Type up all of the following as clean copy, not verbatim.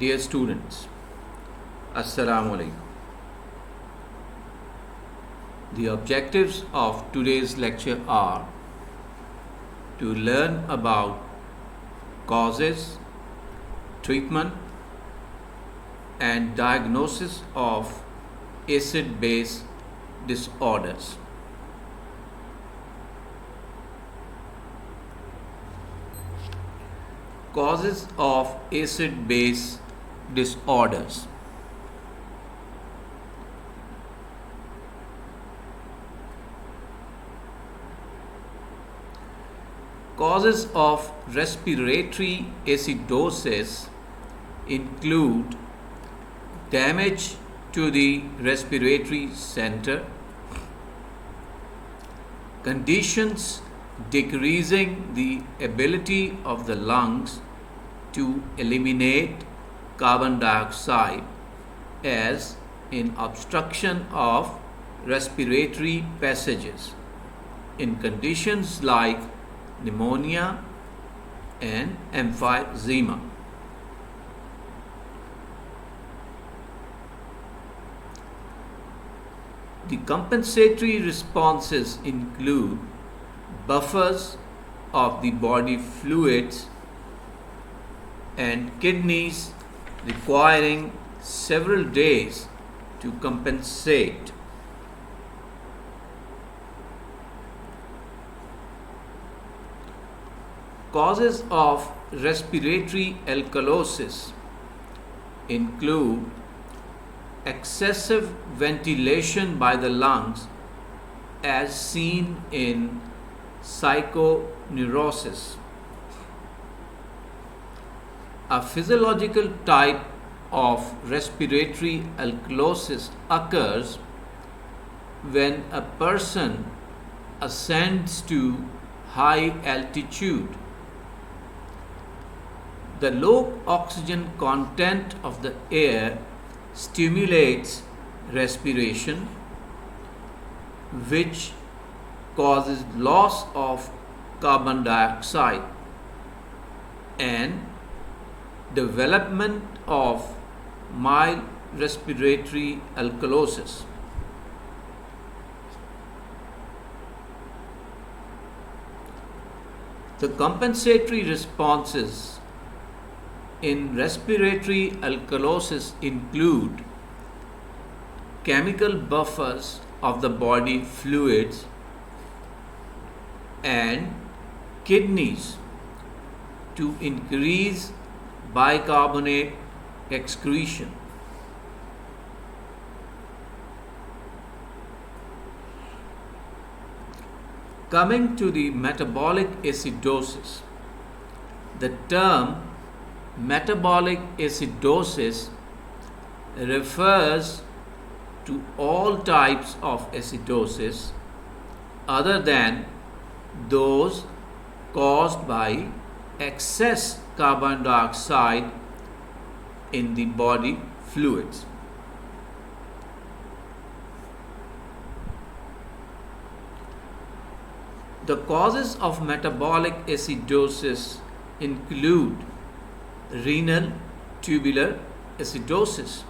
Dear students, Assalamu alaikum. The objectives of today's lecture are to learn about causes, treatment, and diagnosis of acid-base disorders. Causes of acid-base disorders. Causes of respiratory acidosis include damage to the respiratory center, conditions decreasing the ability of the lungs to eliminate carbon dioxide, as in obstruction of respiratory passages in conditions like pneumonia and emphysema. The compensatory responses include buffers of the body fluids and kidneys requiring several days to compensate. Causes of respiratory alkalosis include excessive ventilation by the lungs as seen in psychoneurosis. A physiological type of respiratory alkalosis occurs when a person ascends to high altitude. The low oxygen content of the air stimulates respiration, which causes loss of carbon dioxide and development of mild respiratory alkalosis. The compensatory responses in respiratory alkalosis include chemical buffers of the body fluids and kidneys to increase bicarbonate excretion. Coming to the metabolic acidosis, the term metabolic acidosis refers to all types of acidosis other than those caused by excess carbon dioxide in the body fluids. The causes of metabolic acidosis include renal tubular acidosis.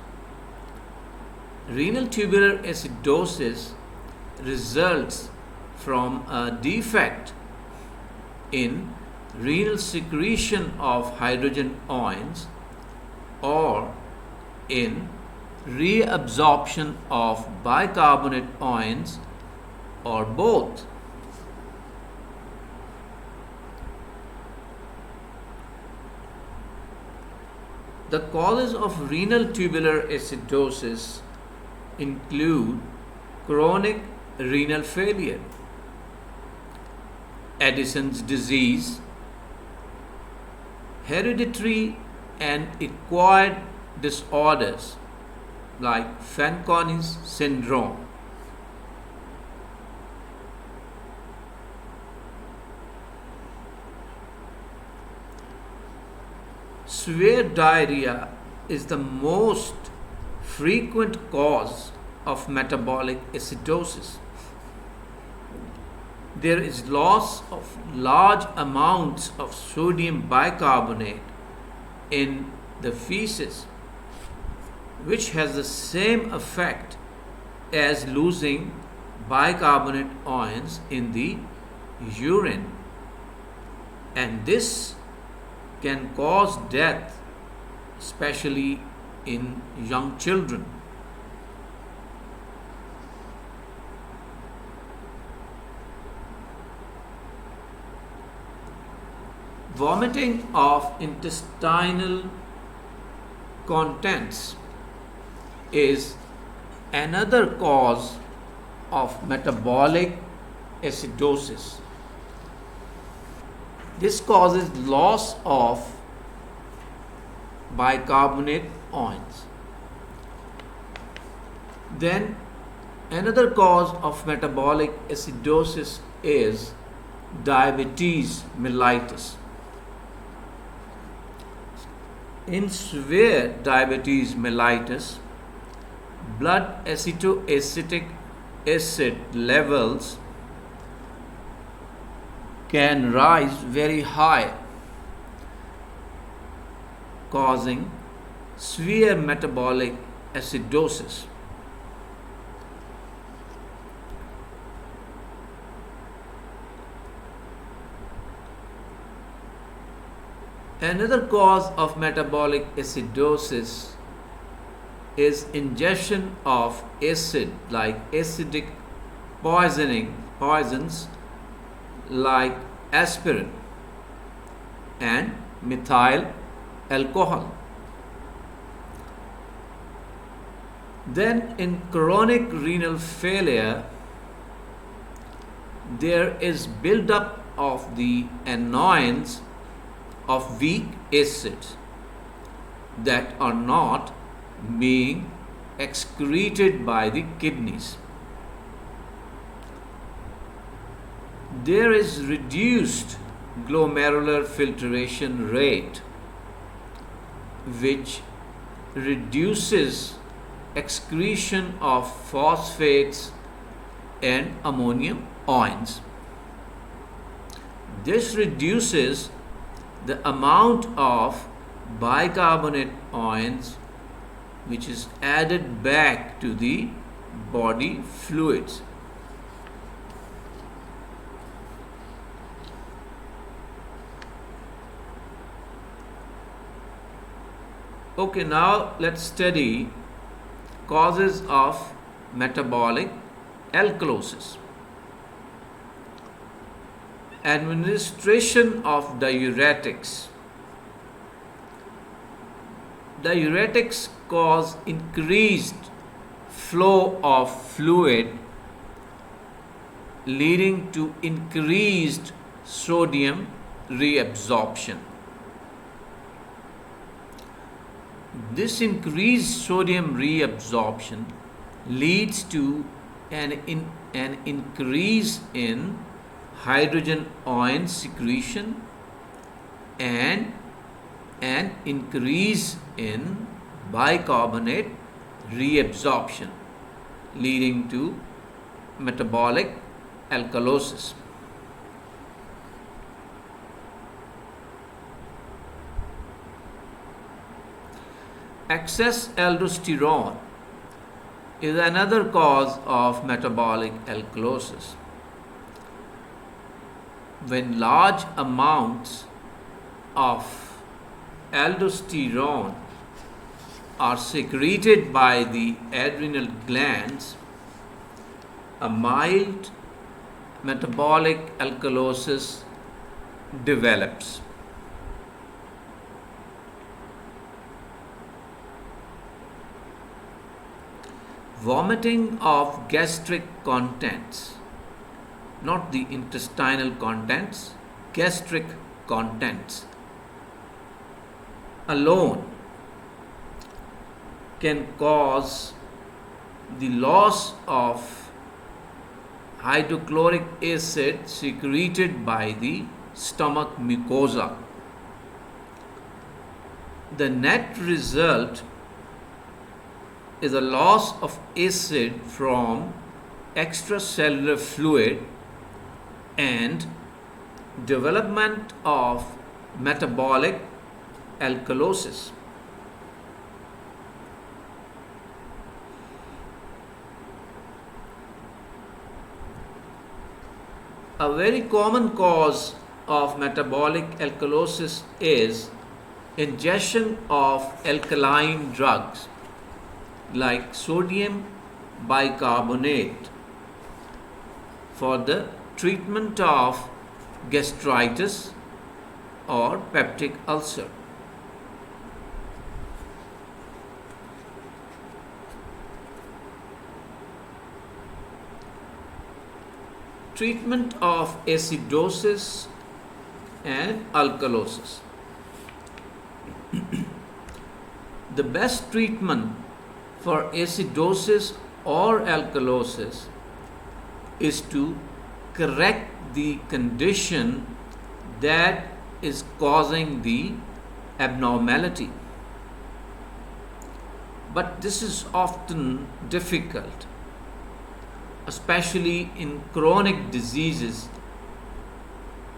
Renal tubular acidosis results from a defect in renal secretion of hydrogen ions or in reabsorption of bicarbonate ions or both. The causes of renal tubular acidosis include chronic renal failure, Addison's disease, hereditary and acquired disorders like Fanconi's syndrome. Severe diarrhea is the most frequent cause of metabolic acidosis. There is loss of large amounts of sodium bicarbonate in the feces, which has the same effect as losing bicarbonate ions in the urine, and this can cause death, especially in young children. Vomiting of intestinal contents is another cause of metabolic acidosis. This causes loss of bicarbonate ions. Then another cause of metabolic acidosis is diabetes mellitus. In severe diabetes mellitus, blood acetoacetic acid levels can rise very high, causing severe metabolic acidosis. Another cause of metabolic acidosis is ingestion of acid, like acidic poisons like aspirin and methyl alcohol. Then in chronic renal failure, there is buildup of the anions of weak acids that are not being excreted by the kidneys. There is reduced glomerular filtration rate, which reduces excretion of phosphates and ammonium ions. This reduces the amount of bicarbonate ions which is added back to the body fluids. Okay, now let's study causes of metabolic alkalosis. Administration of diuretics. Diuretics cause increased flow of fluid, leading to increased sodium reabsorption. This increased sodium reabsorption leads to an increase in hydrogen ion secretion and an increase in bicarbonate reabsorption, leading to metabolic alkalosis. Excess aldosterone is another cause of metabolic alkalosis. When large amounts of aldosterone are secreted by the adrenal glands, a mild metabolic alkalosis develops. Vomiting of gastric contents, not the intestinal contents, gastric contents alone can cause the loss of hydrochloric acid secreted by the stomach mucosa. The net result is a loss of acid from extracellular fluid and development of metabolic alkalosis. A very common cause of metabolic alkalosis is ingestion of alkaline drugs like sodium bicarbonate for the treatment of gastritis or peptic ulcer. Treatment of acidosis and alkalosis. The best treatment for acidosis or alkalosis is to correct the condition that is causing the abnormality. But this is often difficult, especially in chronic diseases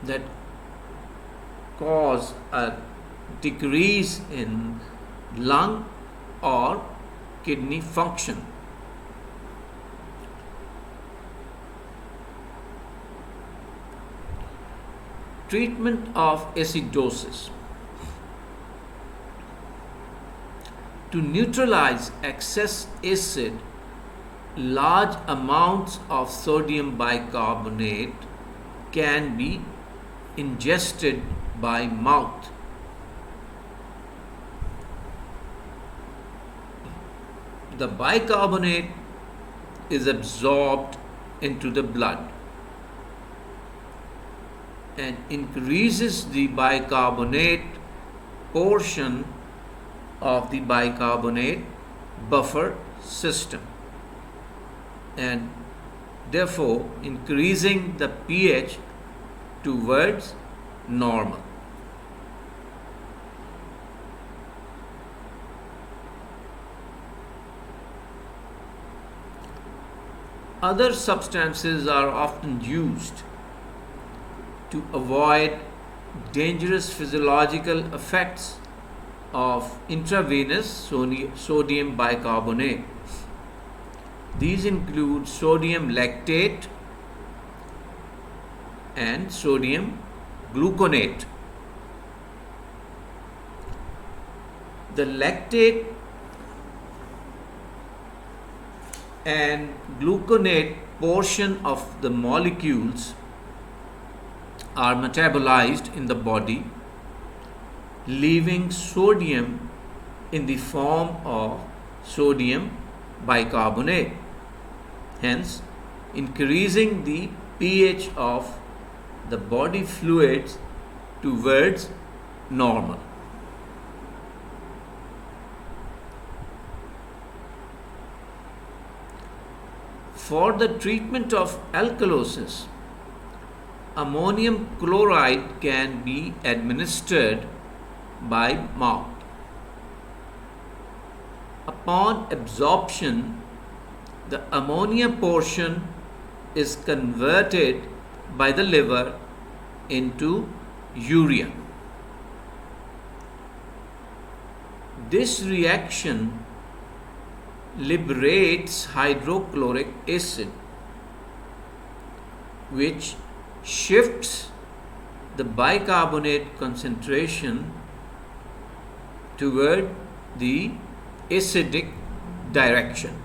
that cause a decrease in lung or kidney function. Treatment of acidosis. To neutralize excess acid, large amounts of sodium bicarbonate can be ingested by mouth. The bicarbonate is absorbed into the blood and increases the bicarbonate portion of the bicarbonate buffer system, and therefore increasing the pH towards normal. Other substances are often used to avoid dangerous physiological effects of intravenous sodium bicarbonate. These include sodium lactate and sodium gluconate. The lactate and gluconate portion of the molecules are metabolized in the body, leaving sodium in the form of sodium bicarbonate, hence increasing the pH of the body fluids towards normal. For the treatment of alkalosis, ammonium chloride can be administered by mouth. Upon absorption, the ammonia portion is converted by the liver into urea. This reaction liberates hydrochloric acid, which shifts the bicarbonate concentration toward the acidic direction.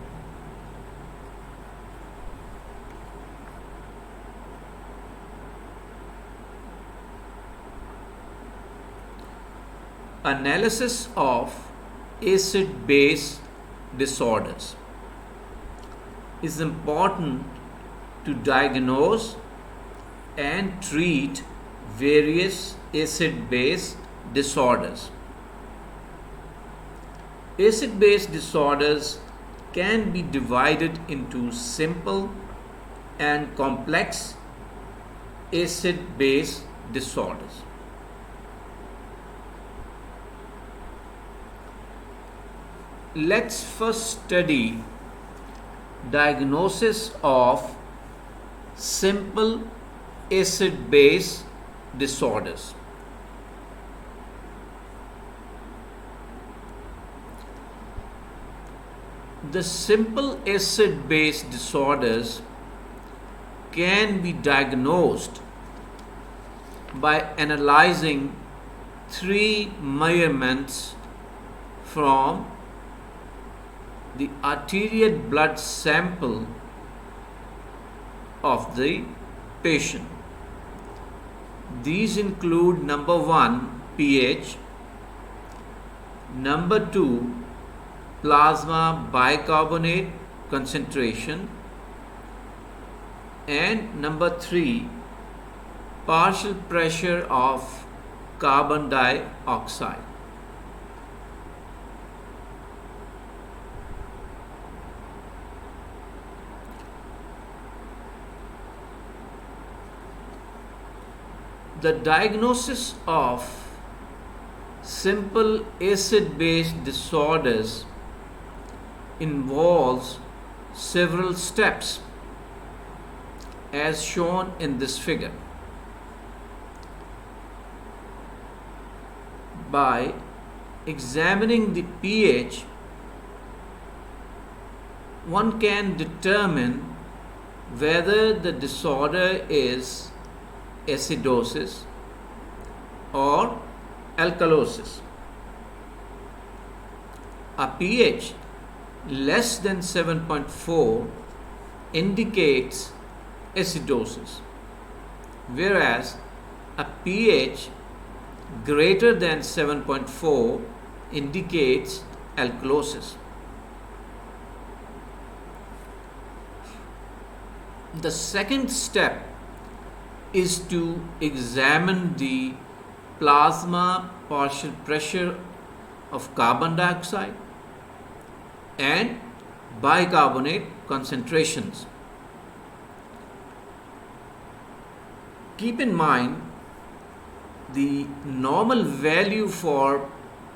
Analysis of acid-base disorders is important to diagnose and treat various acid-base disorders. Acid-base disorders can be divided into simple and complex acid-base disorders. Let's first study diagnosis of simple acid-base disorders. The simple acid-base disorders can be diagnosed by analyzing three measurements from the arterial blood sample of the patient. These include number 1, pH, number 2, plasma bicarbonate concentration, and number 3, partial pressure of carbon dioxide. The diagnosis of simple acid-base disorders involves several steps as shown in this figure. By examining the pH, one can determine whether the disorder is acidosis or alkalosis. A pH less than 7.4 indicates acidosis, whereas a pH greater than 7.4 indicates alkalosis. The second step is to examine the plasma partial pressure of carbon dioxide and bicarbonate concentrations. Keep in mind the normal value for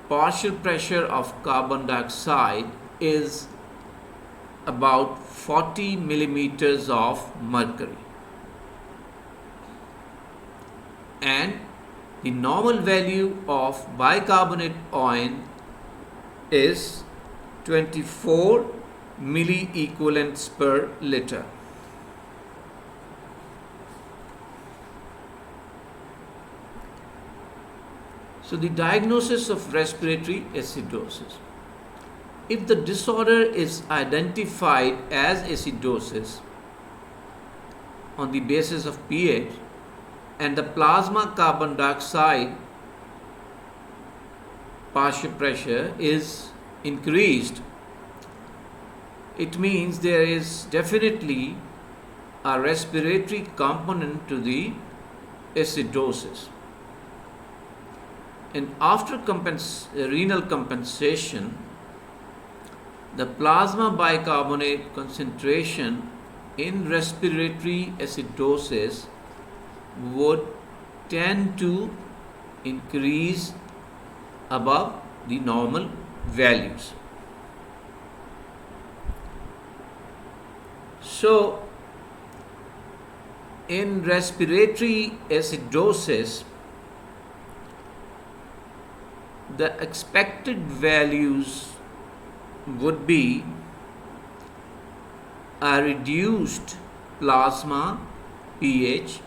partial pressure of carbon dioxide is about 40 millimeters of mercury, and the normal value of bicarbonate ion is 24 milliequivalents per liter. So the diagnosis of respiratory acidosis. If the disorder is identified as acidosis on the basis of pH and the plasma carbon dioxide partial pressure is increased, it means there is definitely a respiratory component to the acidosis. And after renal compensation, the plasma bicarbonate concentration in respiratory acidosis would tend to increase above the normal values. So, in respiratory acidosis, the expected values would be a reduced plasma pH,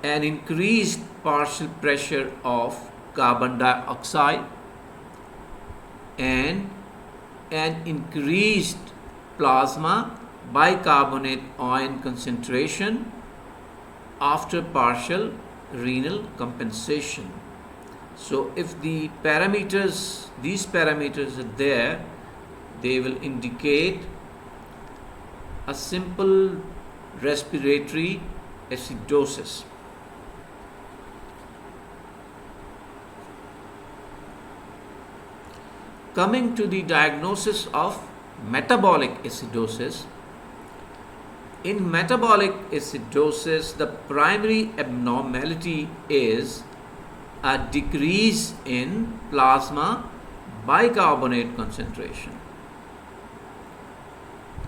an increased partial pressure of carbon dioxide, and an increased plasma bicarbonate ion concentration after partial renal compensation. So if these parameters are there, they will indicate a simple respiratory acidosis. Coming to the diagnosis of metabolic acidosis. In metabolic acidosis, the primary abnormality is a decrease in plasma bicarbonate concentration.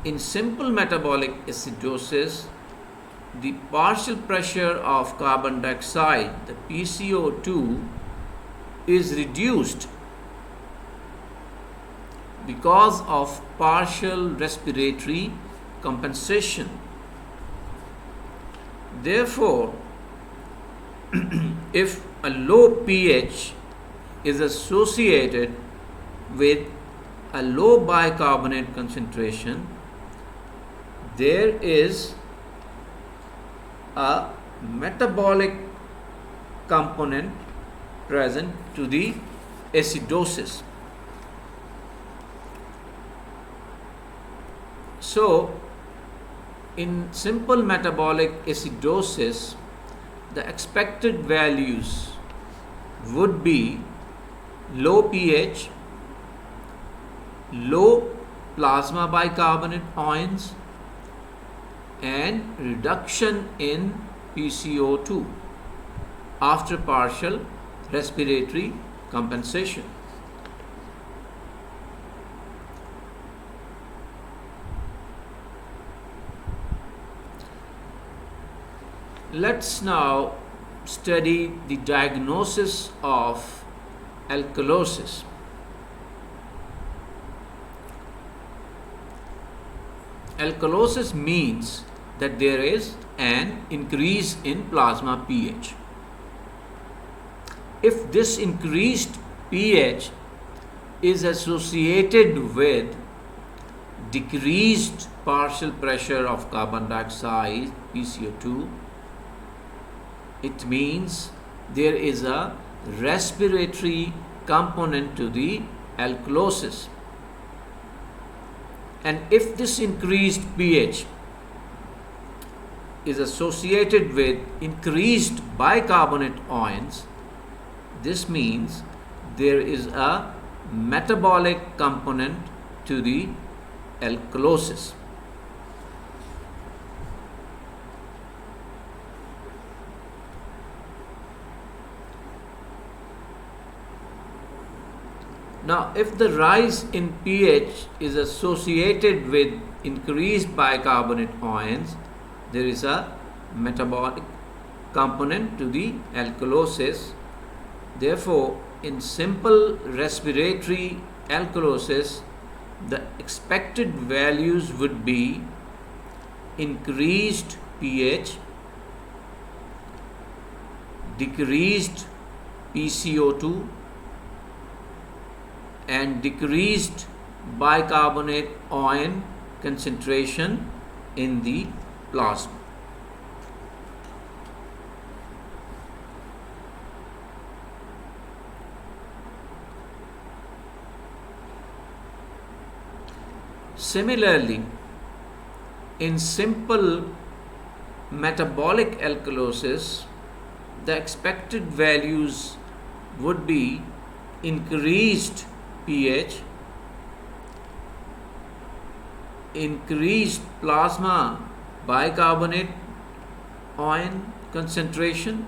In simple metabolic acidosis, the partial pressure of carbon dioxide, the PCO2, is reduced because of partial respiratory compensation. Therefore, if a low pH is associated with a low bicarbonate concentration, there is a metabolic component present to the acidosis. So, in simple metabolic acidosis, the expected values would be low pH, low plasma bicarbonate ions, and reduction in PCO2 after partial respiratory compensation. Let's now study the diagnosis of alkalosis. Alkalosis means that there is an increase in plasma pH. If this increased pH is associated with decreased partial pressure of carbon dioxide, PCO2, it means there is a respiratory component to the alkalosis. And if this increased pH is associated with increased bicarbonate ions, this means there is a metabolic component to the alkalosis. Now, if the rise in pH is associated with increased bicarbonate ions, there is a metabolic component to the alkalosis. Therefore, in simple respiratory alkalosis, the expected values would be increased pH, decreased PCO2, and decreased bicarbonate ion concentration in the plasma. Similarly, in simple metabolic alkalosis, the expected values would be increased pH, increased plasma bicarbonate ion concentration,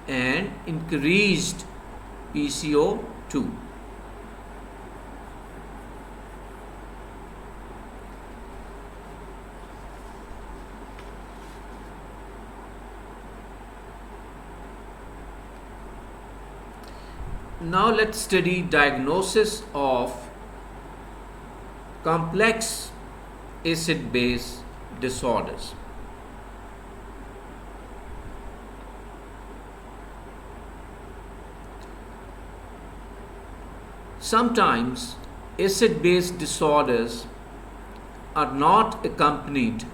and increased PCO2. Now let's study diagnosis of complex acid-base disorders. Sometimes acid-base disorders are not accompanied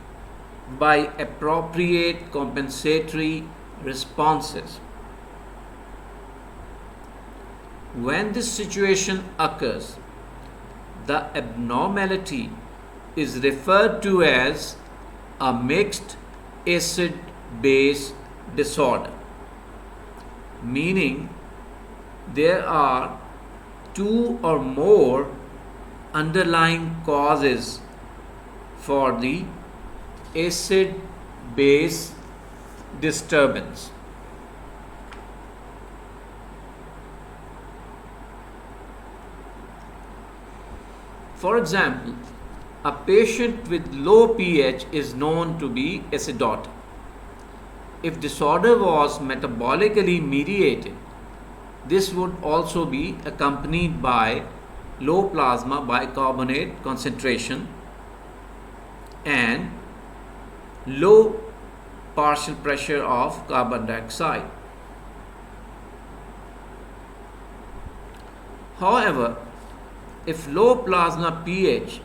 by appropriate compensatory responses. When this situation occurs, the abnormality is referred to as a mixed acid-base disorder, meaning there are two or more underlying causes for the acid-base disturbance. For example, a patient with low pH is known to be acidotic. If disorder was metabolically mediated, this would also be accompanied by low plasma bicarbonate concentration and low partial pressure of carbon dioxide. However, if low plasma pH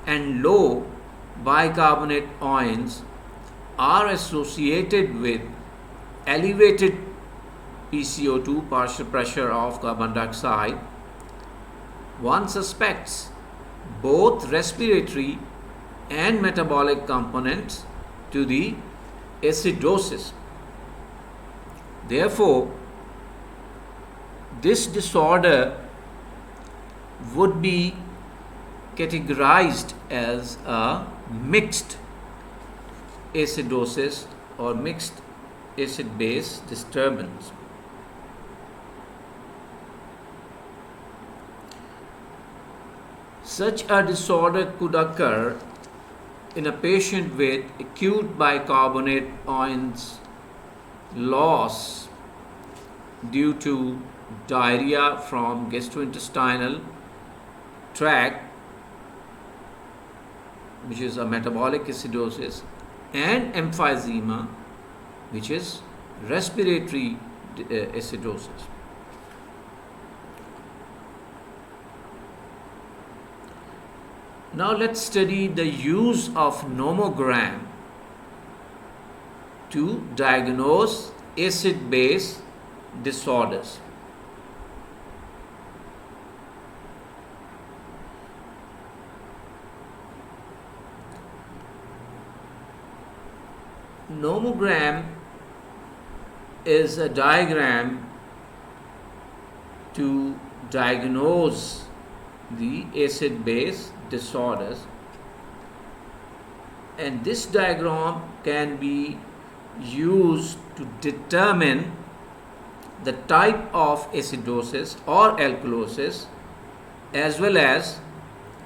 and low bicarbonate ions are associated with elevated PCO2, partial pressure of carbon dioxide, one suspects both respiratory and metabolic components to the acidosis. Therefore, this disorder would be categorized as a mixed acidosis or mixed acid-base disturbance. Such a disorder could occur in a patient with acute bicarbonate ions loss due to diarrhea from gastrointestinal tract, which is a metabolic acidosis, and emphysema, which is respiratory acidosis. Now let's study the use of nomogram to diagnose acid-base disorders. Nomogram is a diagram to diagnose the acid-base disorders, and this diagram can be used to determine the type of acidosis or alkalosis as well as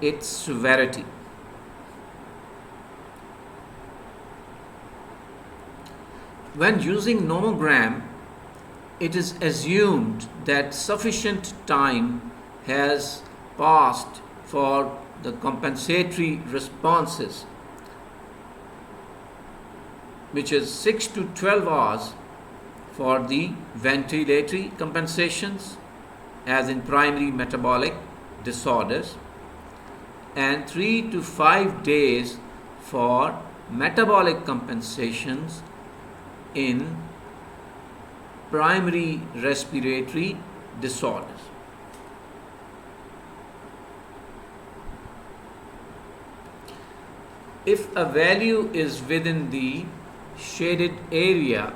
its severity. When using nomogram, it is assumed that sufficient time has passed for the compensatory responses, which is 6 to 12 hours for the ventilatory compensations, as in primary metabolic disorders, and 3 to 5 days for metabolic compensations in primary respiratory disorders. If a value is within the shaded area,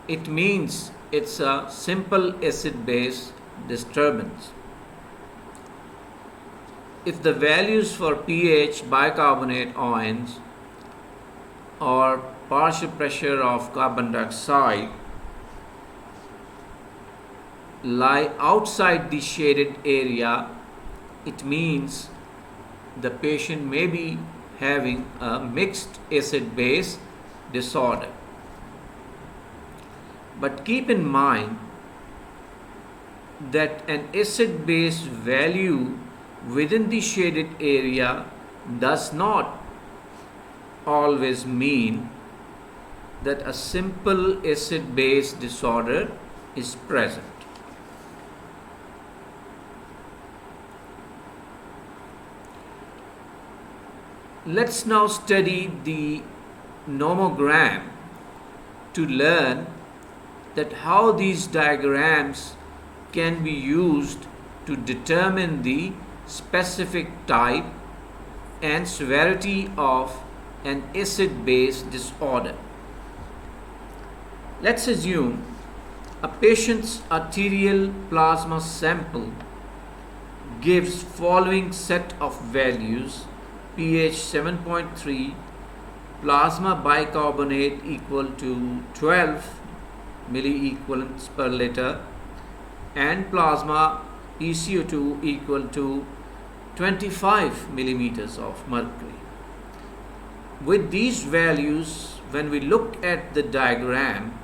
it means it's a simple acid-base disturbance. If the values for pH, bicarbonate ions, or partial pressure of carbon dioxide lie outside the shaded area, it means the patient may be having a mixed acid-base disorder. But keep in mind that an acid-base value within the shaded area does not always mean that a simple acid-base disorder is present. Let's now study the nomogram to learn that how these diagrams can be used to determine the specific type and severity of an acid-base disorder. Let's assume a patient's arterial plasma sample gives following set of values: pH 7.3, plasma bicarbonate equal to 12 milliequivalents per liter, and plasma PCO2 equal to 25 millimeters of mercury. With these values, when we look at the diagram,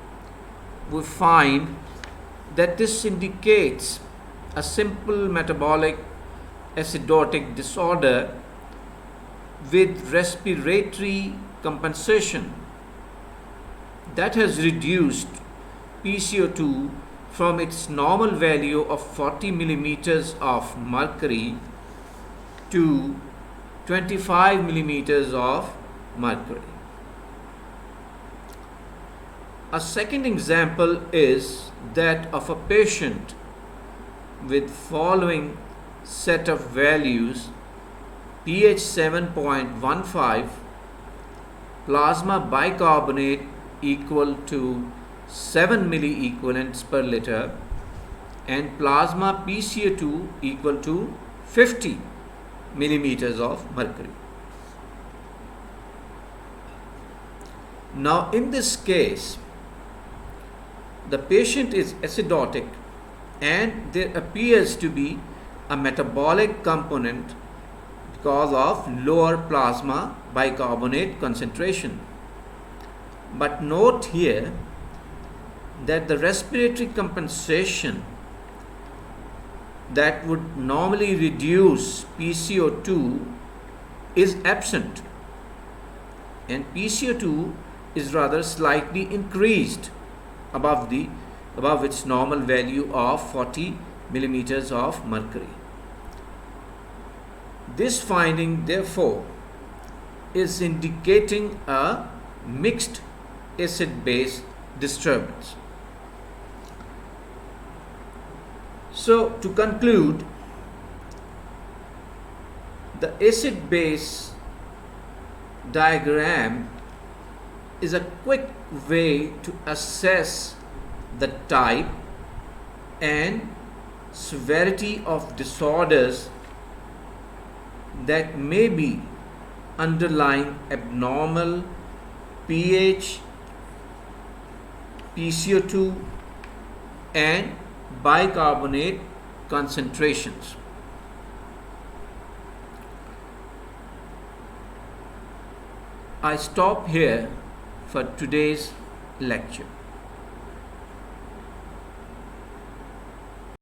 we find that this indicates a simple metabolic acidotic disorder with respiratory compensation that has reduced PCO2 from its normal value of 40 millimeters of mercury to 25 millimeters of mercury. A second example is that of a patient with following set of values: pH 7.15, plasma bicarbonate equal to 7 milliequivalents per liter, and plasma PCO2 equal to 50 millimeters of mercury. Now, in this case, the patient is acidotic and there appears to be a metabolic component because of lower plasma bicarbonate concentration. But note here that the respiratory compensation that would normally reduce PCO2 is absent, and PCO2 is rather slightly increased above its normal value of 40 millimeters of mercury. This finding, therefore, is indicating a mixed acid-base disturbance. So, to conclude, the acid-base diagram is a quick way to assess the type and severity of disorders that may be underlying abnormal pH, PCO2 and bicarbonate concentrations. I stop here for today's lecture.